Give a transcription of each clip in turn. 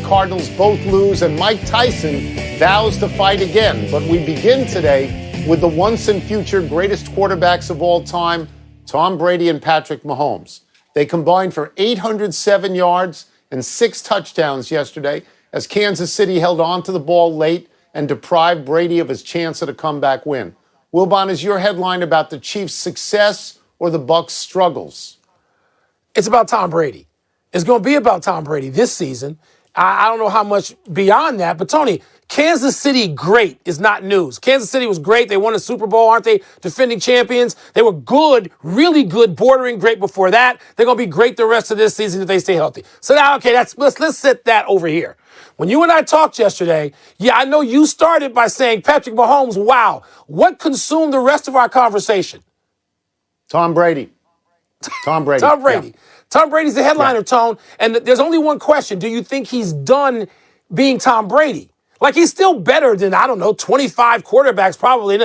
Cardinals both lose, and Mike Tyson vows to fight again. But we begin today with the once and future greatest quarterbacks of all time, Tom Brady and Patrick Mahomes. They combined for 807 yards and 6 touchdowns yesterday as Kansas City held on to the ball late and deprived Brady of his chance at a comeback win. Wilbon, is your headline about the Chiefs' success or the Bucs' struggles? It's about Tom Brady. It's going to be about Tom Brady this season. I don't know how much beyond that, but Tony, Kansas City great is not news. Kansas City was great. They won a Super Bowl, aren't they? Defending champions. They were good, really good, bordering great before that. They're going to be great the rest of this season if they stay healthy. So now, okay, let's set that over here. When you and I talked yesterday, yeah, I know you started by saying Patrick Mahomes, wow. What consumed the rest of our conversation? Tom Brady. Tom Brady. Tom Brady. Yeah. Tom Brady's the headliner, Tone. And there's only one question. Do you think he's done being Tom Brady? Like, he's still better than, 25 quarterbacks probably.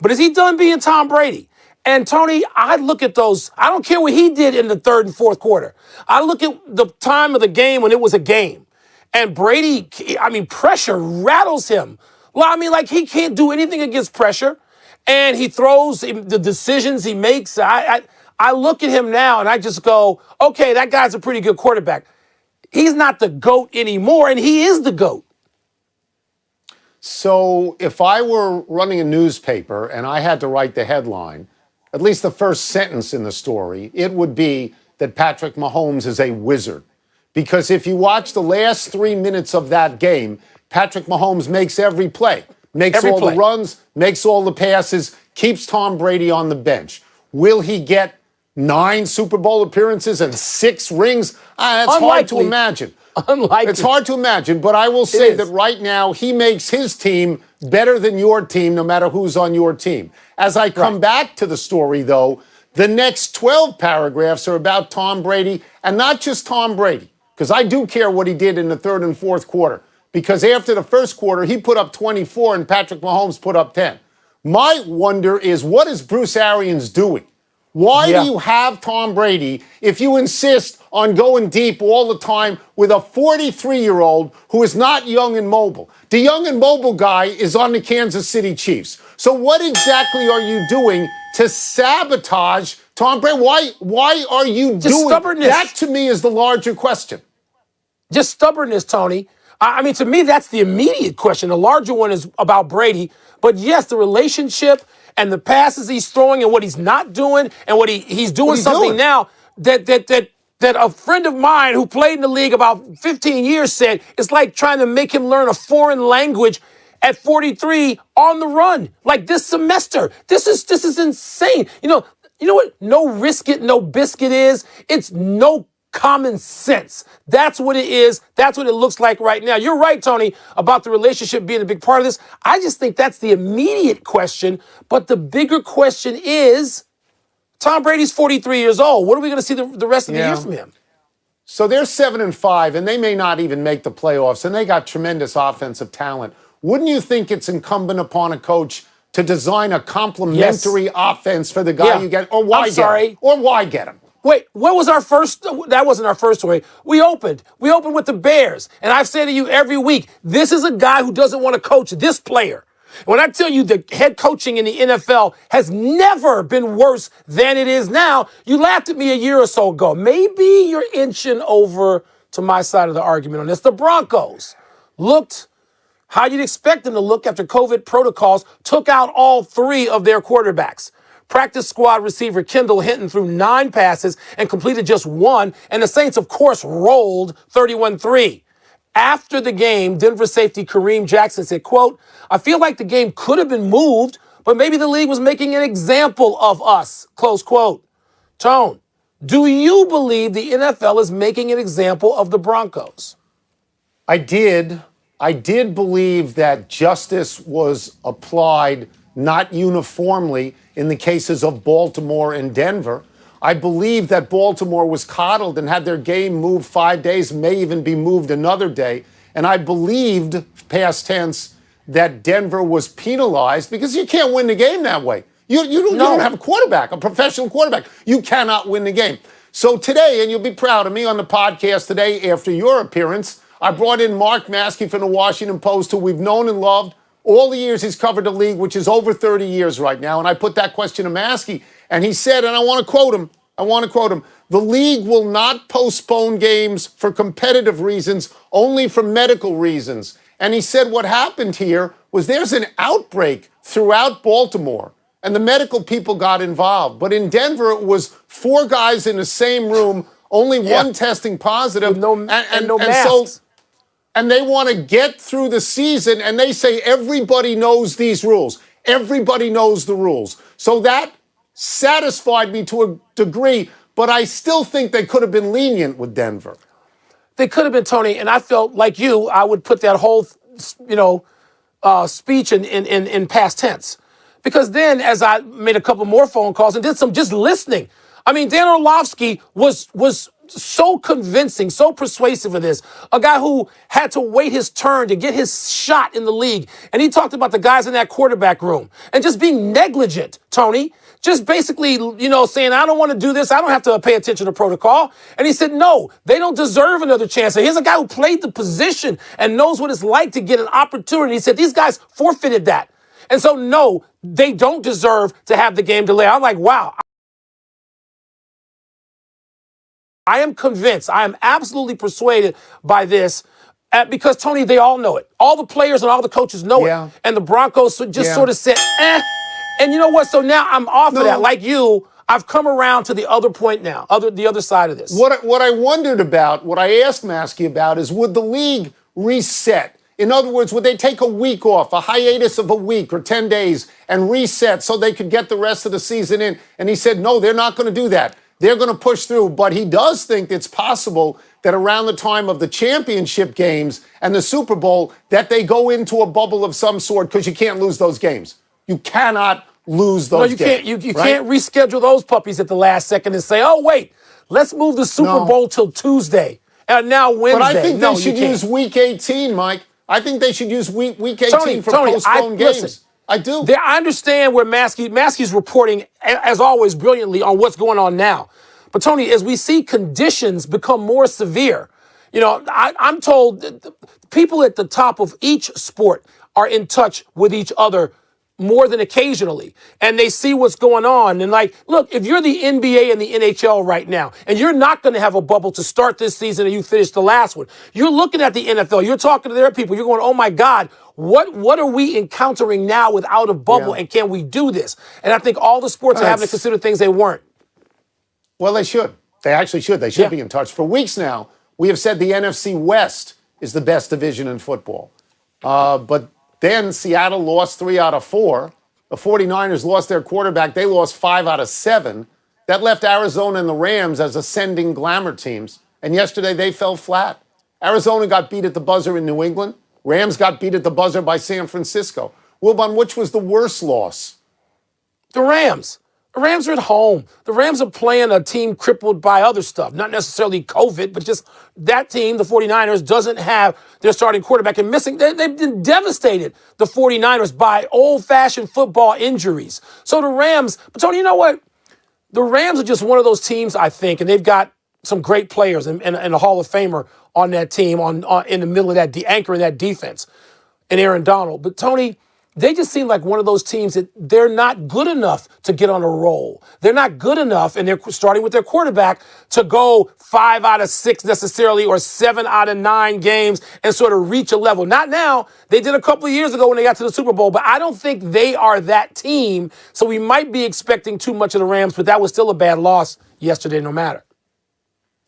But is he done being Tom Brady? And, Tony, I look at those. I don't care what he did in the third and fourth quarter. I look at the time of the game when it was a game. And Brady, pressure rattles him. Well, he can't do anything against pressure. And he throws the decisions he makes. I look at him now and I just go, okay, that guy's a pretty good quarterback. He's not the GOAT anymore, and he is the GOAT. So if I were running a newspaper and I had to write the headline, at least the first sentence in the story, it would be that Patrick Mahomes is a wizard. Because if you watch the last 3 minutes of that game, Patrick Mahomes makes every play, makes all the runs, makes all the passes, keeps Tom Brady on the bench. Will he get 9 Super Bowl appearances and 6 rings? That's hard to imagine. Unlikely. It's hard to imagine, but I will say that right now he makes his team better than your team, no matter who's on your team. As I come back to the story, though, the next 12 paragraphs are about Tom Brady, and not just Tom Brady, because I do care what he did in the third and fourth quarter, because after the first quarter, he put up 24 and Patrick Mahomes put up 10. My wonder is, what is Bruce Arians doing? Why do you have Tom Brady if you insist on going deep all the time with a 43-year-old who is not young and mobile? The young and mobile guy is on the Kansas City Chiefs. So what exactly are you doing to sabotage Tom Brady? Why are you doing stubbornness? That, to me, is the larger question. Just stubbornness, Tony. To me, that's the immediate question. The larger one is about Brady. But yes, the relationship and the passes he's throwing and what he's not doing and what he's doing something now that a friend of mine who played in the league about 15 years said it's like trying to make him learn a foreign language at 43 on the run. Like this semester. This is insane. You know what no risk it, no biscuit is? It's no common sense. That's what it is. That's what it looks like right now. You're right, Tony, about the relationship being a big part of this. I just think that's the immediate question. But the bigger question is, Tom Brady's 43 years old. What are we going to see the rest of the year from him? So they're 7-5, and they may not even make the playoffs, and they got tremendous offensive talent. Wouldn't you think it's incumbent upon a coach to design a complementary offense for the guy you get? Or why get him? Or why get him? Wait, what was our first? That wasn't our first story. We opened with the Bears. And I've said to you every week, this is a guy who doesn't want to coach this player. When I tell you the head coaching in the NFL has never been worse than it is now, you laughed at me a year or so ago. Maybe you're inching over to my side of the argument on this. The Broncos looked how you'd expect them to look after COVID protocols took out all 3 of their quarterbacks. Practice squad receiver Kendall Hinton threw 9 passes and completed just 1. And the Saints, of course, rolled 31-3. After the game, Denver safety Kareem Jackson said, quote, "I feel like the game could have been moved, but maybe the league was making an example of us," close quote. Tone, do you believe the NFL is making an example of the Broncos? I did believe that justice was applied not uniformly in the cases of Baltimore and Denver. I believe that Baltimore was coddled and had their game moved 5 days, may even be moved another day. And I believed, past tense, that Denver was penalized because you can't win the game that way. You don't have a quarterback, a professional quarterback. You cannot win the game. So today, and you'll be proud of me on the podcast today after your appearance, I brought in Mark Maskey from the Washington Post, who we've known and loved all the years he's covered the league, which is over 30 years right now. And I put that question to Maskey, and he said, and I want to quote him, the league will not postpone games for competitive reasons, only for medical reasons. And he said what happened here was there's an outbreak throughout Baltimore, and the medical people got involved. But in Denver, it was 4 guys in the same room, only one testing positive. With no masks. And they want to get through the season, and they say everybody knows these rules. Everybody knows the rules. So that satisfied me to a degree, but I still think they could have been lenient with Denver. They could have been, Tony, and I felt like you, I would put that whole, speech in past tense. Because then, as I made a couple more phone calls and did some just listening, I mean, Dan Orlovsky was so convincing, so persuasive of this. A guy who had to wait his turn to get his shot in the league. And he talked about the guys in that quarterback room and just being negligent, Tony. Just basically, saying, I don't want to do this. I don't have to pay attention to protocol. And he said, no, they don't deserve another chance. And here's a guy who played the position and knows what it's like to get an opportunity. He said, these guys forfeited that. And so, no, they don't deserve to have the game delay. I'm like, wow. I am convinced. I am absolutely persuaded by this because, Tony, they all know it. All the players and all the coaches know it. And the Broncos just sort of said, eh. And you know what? So now I'm off of that. Like you, I've come around to the other point now, the other side of this. What I wondered about, what I asked Maskey about is, would the league reset? In other words, would they take a week off, a hiatus of a week or 10 days, and reset so they could get the rest of the season in? And he said, no, they're not going to do that. They're going to push through. But he does think it's possible that around the time of the championship games and the Super Bowl, that they go into a bubble of some sort because you can't lose those games. You cannot lose those games. You can't reschedule those puppies at the last second and say, oh, wait, let's move the Super Bowl till Tuesday. And now Wednesday. But I think they should use Week 18, Mike. I think they should use Week 18 for postponed games. Listen, I do. I understand where Maskey's reporting, as always, brilliantly on what's going on now. But, Tony, as we see conditions become more severe, I'm told that people at the top of each sport are in touch with each other more than occasionally, and they see what's going on. And look, if you're the NBA and the NHL right now, and you're not going to have a bubble to start this season and you finish the last one, you're looking at the NFL, you're talking to their people, you're going, oh my God, what are we encountering now without a bubble, and can we do this? And I think all the sports are having to consider things they weren't. Well, they should. They actually should. They should be in touch. For weeks now, we have said the NFC West is the best division in football. But then Seattle lost 3 out of 4. The 49ers lost their quarterback. They lost 5 out of 7. That left Arizona and the Rams as ascending glamour teams. And yesterday they fell flat. Arizona got beat at the buzzer in New England. Rams got beat at the buzzer by San Francisco. Wilbon, which was the worst loss? The Rams. The Rams are at home. The Rams are playing a team crippled by other stuff, not necessarily COVID, but just that team, the 49ers, doesn't have their starting quarterback and missing. They've been devastated, the 49ers, by old-fashioned football injuries. So the Rams, but Tony, you know what? The Rams are just one of those teams, I think, and they've got some great players and a Hall of Famer on that team, in the middle of that, anchoring that defense, and Aaron Donald. But Tony, they just seem like one of those teams that they're not good enough to get on a roll. They're not good enough, and they're starting with their quarterback, to go 5 out of 6 necessarily, or 7 out of 9 games and sort of reach a level. Not now. They did a couple of years ago when they got to the Super Bowl, but I don't think they are that team. So we might be expecting too much of the Rams, but that was still a bad loss yesterday no matter.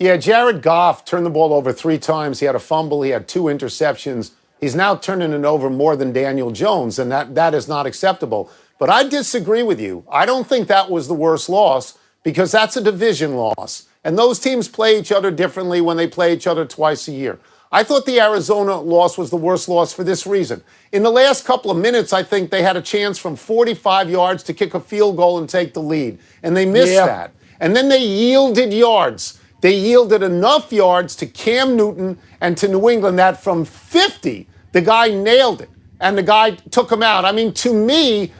Yeah, Jared Goff turned the ball over 3 times. He had a fumble. He had 2 interceptions. He's now turning it over more than Daniel Jones, and that is not acceptable. But I disagree with you. I don't think that was the worst loss, because that's a division loss. And those teams play each other differently when they play each other twice a year. I thought the Arizona loss was the worst loss for this reason. In the last couple of minutes, I think they had a chance from 45 yards to kick a field goal and take the lead. And they missed that. And then they yielded yards. They yielded enough yards to Cam Newton and to New England that from 50, the guy nailed it, and the guy took him out. I mean, to me,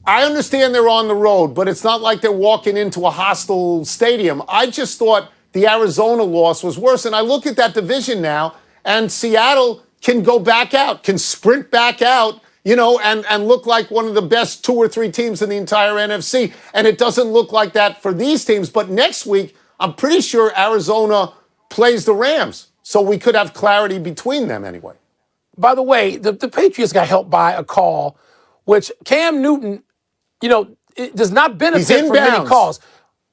I understand they're on the road, but it's not like they're walking into a hostile stadium. I just thought the Arizona loss was worse. And I look at that division now, and Seattle can go back out, can sprint back out, and look like one of the best 2 or 3 teams in the entire NFC. And it doesn't look like that for these teams. But next week, I'm pretty sure Arizona plays the Rams. So we could have clarity between them anyway. By the way, the Patriots got helped by a call, which Cam Newton, it does not benefit from many calls.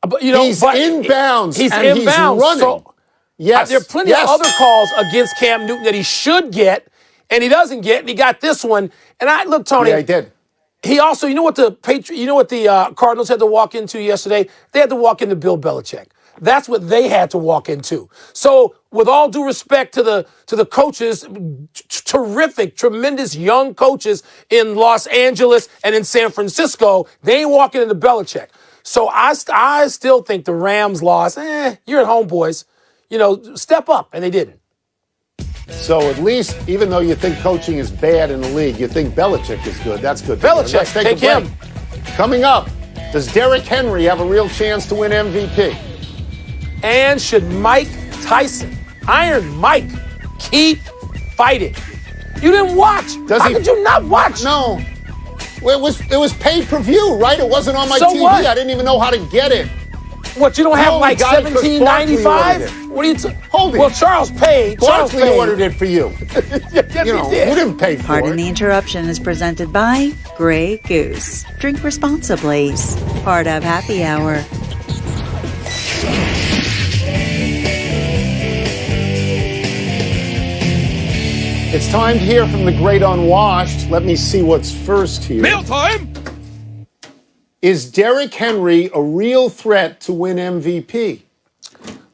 But, he's inbounds. He's inbounds. He's running. So, yes. There are plenty of other calls against Cam Newton that he should get, and he doesn't get, and he got this one. And look, Tony. Yeah, he did. He also, what the Cardinals had to walk into yesterday? They had to walk into Bill Belichick. That's what they had to walk into. So, with all due respect to the coaches, terrific, tremendous young coaches in Los Angeles and in San Francisco, they ain't walking into Belichick. So I still think the Rams lost. You're at home, boys. Step up, and they didn't. So at least, even though you think coaching is bad in the league, you think Belichick is good. That's good. Belichick, take him. Coming up, does Derrick Henry have a real chance to win MVP? And should Mike Tyson, Iron Mike, keep fighting? You didn't watch. How could you not watch? No. Well, it was pay-per-view, right? It wasn't on my TV. What? I didn't even know how to get it. What, you don't have like $17.95? What are you Hold it. Well, Charles paid. Barkley ordered it for you. Yes, you didn't pay for it. Pardon the Interruption is presented by Grey Goose. Drink responsibly. Part of Happy Hour. It's time to hear from the great unwashed. Let me see what's first here. Mail time! Is Derrick Henry a real threat to win MVP?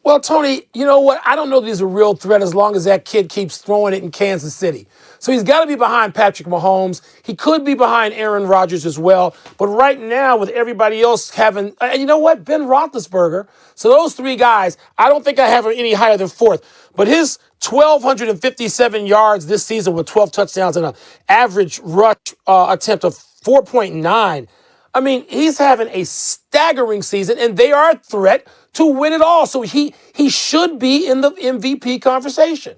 Well, Tony, you know what? I don't know that he's a real threat as long as that kid keeps throwing it in Kansas City. So he's got to be behind Patrick Mahomes. He could be behind Aaron Rodgers as well. But right now, with everybody else having, and you know what? Ben Roethlisberger. So those 3 guys, I don't think I have him any higher than 4th. But his 1,257 yards this season with 12 touchdowns and an average rush attempt of 4.9. I mean, he's having a staggering season, and they are a threat to win it all. So he should be in the MVP conversation.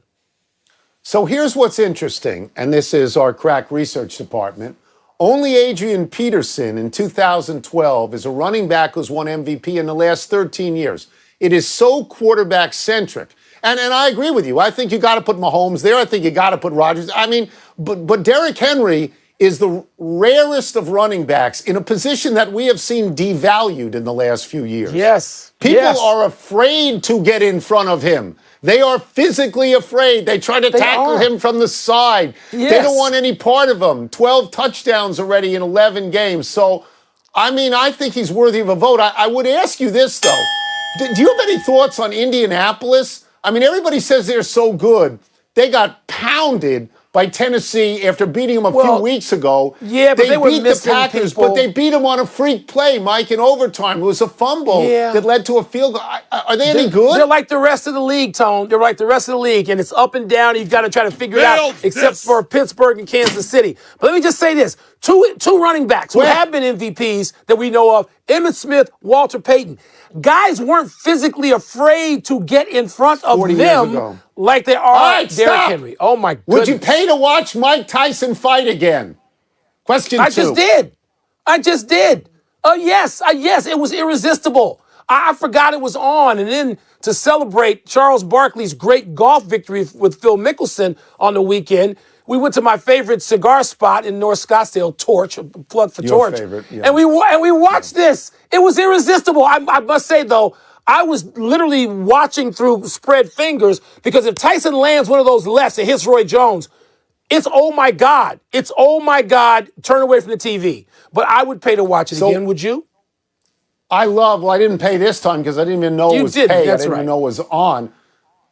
So here's what's interesting, and this is our crack research department. Only Adrian Peterson in 2012 is a running back who's won MVP in the last 13 years. It is so quarterback-centric. And I agree with you. I think you got to put Mahomes there. I think you got to put Rodgers. I mean, but Derrick Henry is the rarest of running backs in a position that we have seen devalued in the last few years. Yes. People are afraid to get in front of him. They are physically afraid. They try to tackle him from the side. Yes. They don't want any part of him. 12 touchdowns already in 11 games. So, I mean, I think he's worthy of a vote. I would ask you this, though. Do you have any thoughts on Indianapolis? I mean, everybody says they're so good. They got pounded by Tennessee after beating them a few weeks ago. Yeah, but they were beat the Packers, but they beat them on a freak play, Mike, in overtime. It was a fumble that led to a field goal. Are they any good? They're like the rest of the league, Tone. They're like the rest of the league, and it's up and down. You've got to try to figure it out, except for Pittsburgh and Kansas City. But let me just say this. Two running backs who have been MVPs that we know of, Emmitt Smith, Walter Payton. Guys weren't physically afraid to get in front of them like they are Derrick Henry. Oh, my goodness. Would you pay to watch Mike Tyson fight again? Question 2. I just did. Yes, it was irresistible. I forgot it was on. And then to celebrate Charles Barkley's great golf victory with Phil Mickelson on the weekend, we went to my favorite cigar spot in North Scottsdale, Torch, a plug for Your Torch. Favorite, yeah. And we watched this. It was irresistible. I must say, though, I was literally watching through spread fingers because if Tyson lands one of those lefts and hits Roy Jones, it's oh my God. It's oh my God. Turn away from the TV. But I would pay to watch it again. Would you? I didn't pay this time because I didn't even know it was paid. I didn't even know it was on.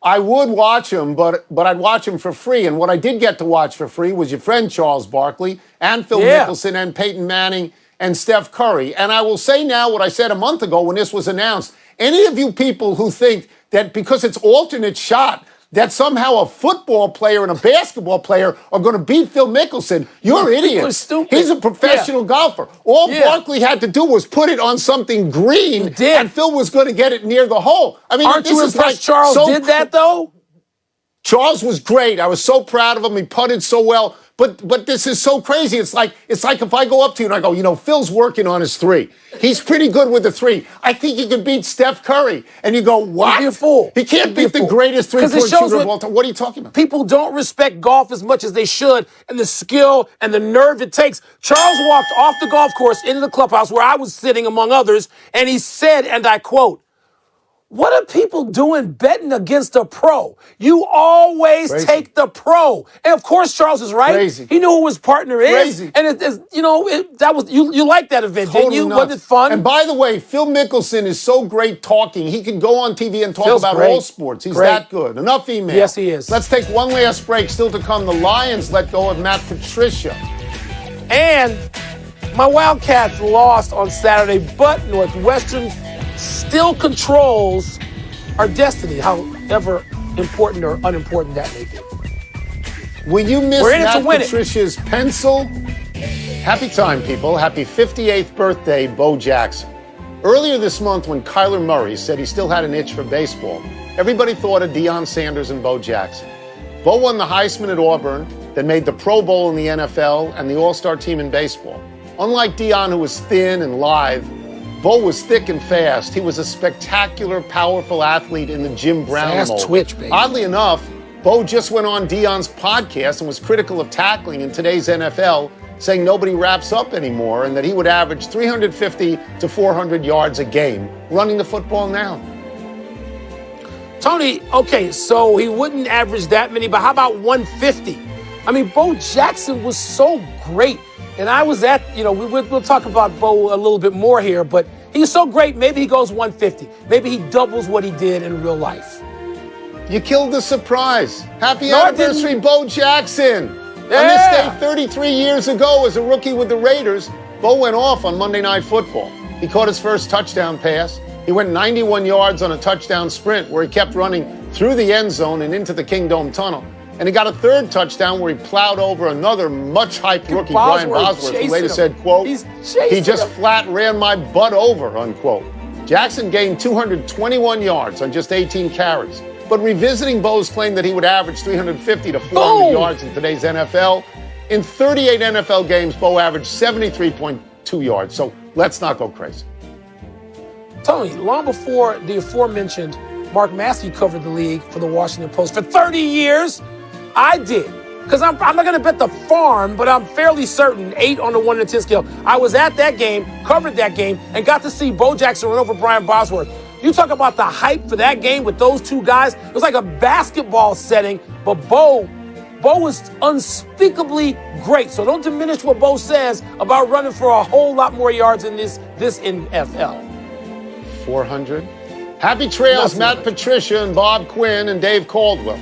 I would watch him, but I'd watch him for free. And what I did get to watch for free was your friend Charles Barkley and Phil Mickelson and Peyton Manning and Steph Curry. And I will say now what I said a month ago when this was announced. Any of you people who think that because it's alternate shot, that somehow a football player and a basketball player are going to beat Phil Mickelson, you're idiots. Stupid. He's a professional golfer. All Barkley had to do was put it on something green, and Phil was going to get it near the hole. I mean, Aren't you impressed Charles did that, though? Charles was great. I was so proud of him. He putted so well. But this is so crazy. It's like if I go up to you and I go, Phil's working on his three. He's pretty good with the three. I think he could beat Steph Curry. And you go, what? You'd be a fool. He can't beat the greatest three-point shooter of all time. What are you talking about? People don't respect golf as much as they should, and the skill and the nerve it takes. Charles walked off the golf course into the clubhouse where I was sitting among others, and he said, and I quote, "What are people doing betting against a pro? You always take the pro." And of course, Charles is right. Crazy. He knew who his partner is. Crazy. And that was you liked that event, Totally didn't you? nuts. Wasn't it fun? And by the way, Phil Mickelson is so great talking. He can go on TV and talk about all sports. He's that good. Enough email. Yes, he is. Let's take one last break. Still to come, the Lions let go of Matt Patricia. And my Wildcats lost on Saturday, but Northwestern still controls our destiny, however important or unimportant that may be. Will you miss We're in it Matt to win Patricia's pencil? Happy time, people. Happy 58th birthday, Bo Jackson. Earlier this month, when Kyler Murray said he still had an itch for baseball, everybody thought of Deion Sanders and Bo Jackson. Bo won the Heisman at Auburn, then made the Pro Bowl in the NFL and the All-Star team in baseball. Unlike Deion, who was thin and lithe, Bo was thick and fast. He was a spectacular, powerful athlete in the Jim Brown mold. Fast twitch, baby. Oddly enough, Bo just went on Deion's podcast and was critical of tackling in today's NFL, saying nobody wraps up anymore and that he would average 350 to 400 yards a game running the football now. Tony, okay, so he wouldn't average that many, but how about 150? I mean, Bo Jackson was so great. And I was at, we'll talk about Bo a little bit more here, but he's so great, maybe he goes 150. Maybe he doubles what he did in real life. You killed the surprise. Happy anniversary, Bo Jackson. Yeah. On this day 33 years ago, as a rookie with the Raiders, Bo went off on Monday Night Football. He caught his first touchdown pass. He went 91 yards on a touchdown sprint where he kept running through the end zone and into the Kingdome Tunnel. And he got a third touchdown where he plowed over another much-hyped rookie, Brian Bosworth, who later said, quote, "He just flat ran my butt over," unquote. Jackson gained 221 yards on just 18 carries. But revisiting Bo's claim that he would average 350 to 400 yards in today's NFL, in 38 NFL games, Bo averaged 73.2 yards. So let's not go crazy. Tony, long before the aforementioned Mark Massey covered the league for the Washington Post for 30 years, I did. Because I'm not going to bet the farm, but I'm fairly certain 8 on the 1 to 10 scale. I was at that game, covered that game, and got to see Bo Jackson run over Brian Bosworth. You talk about the hype for that game with those two guys. It was like a basketball setting, but Bo was unspeakably great. So don't diminish what Bo says about running for a whole lot more yards in this NFL. 400. Happy trails, Matt Patricia and Bob Quinn and Dave Caldwell.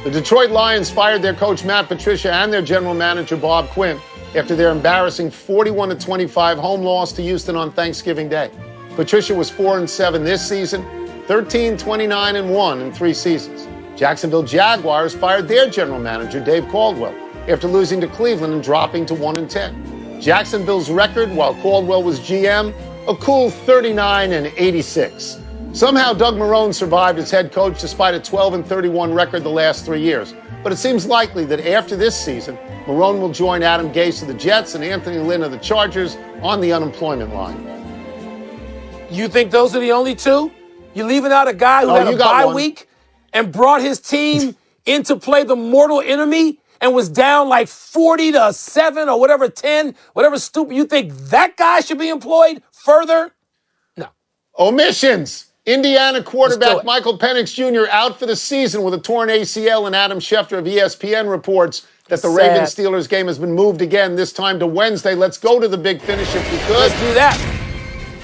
The Detroit Lions fired their coach Matt Patricia and their general manager Bob Quinn after their embarrassing 41-25 home loss to Houston on Thanksgiving Day. Patricia was 4-7 this season, 13-29-1 in 3 seasons. Jacksonville Jaguars fired their general manager Dave Caldwell after losing to Cleveland and dropping to 1-10. Jacksonville's record while Caldwell was GM, a cool 39-86. Somehow, Doug Marrone survived as head coach despite a 12-31 record the last 3 years. But it seems likely that after this season, Marrone will join Adam Gase of the Jets and Anthony Lynn of the Chargers on the unemployment line. You think those are the only two? You're leaving out a guy who had a bye week and brought his team in to play the mortal enemy and was down like 40-7 or whatever, 10, whatever stupid. You think that guy should be employed further? No. Omissions. Indiana quarterback Michael Penix Jr. out for the season with a torn ACL, and Adam Schefter of ESPN reports that the Ravens-Steelers game has been moved again, this time to Wednesday. Let's go to the big finish if we could. Let's do that.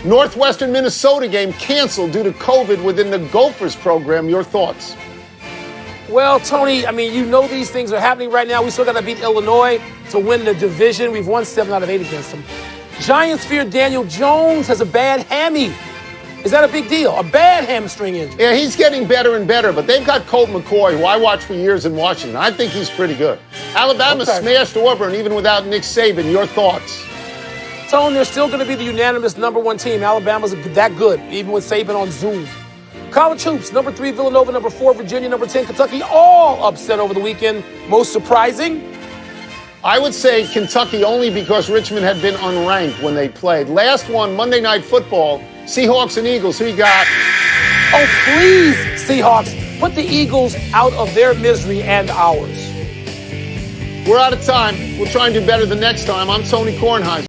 Northwestern Minnesota game canceled due to COVID within the Gophers program. Your thoughts? Well, Tony, I mean, you know these things are happening right now. We still got to beat Illinois to win the division. We've won 7 out of 8 against them. Giants fear Daniel Jones has a bad hammy. Is that a big deal? A bad hamstring injury? Yeah, he's getting better and better, but they've got Colt McCoy, who I watched for years in Washington. I think he's pretty good. Alabama smashed Auburn even without Nick Saban. Your thoughts? Tone, they're still going to be the unanimous #1 team. Alabama's that good, even with Saban on Zoom. College hoops, number 3, Villanova, number 4, Virginia, number 10, Kentucky, all upset over the weekend. Most surprising? I would say Kentucky only because Richmond had been unranked when they played. Last one, Monday Night Football, Seahawks and Eagles. Who you got? Oh, please, Seahawks, put the Eagles out of their misery and ours. We're out of time. We'll try and do better the next time. I'm Tony Kornheiser.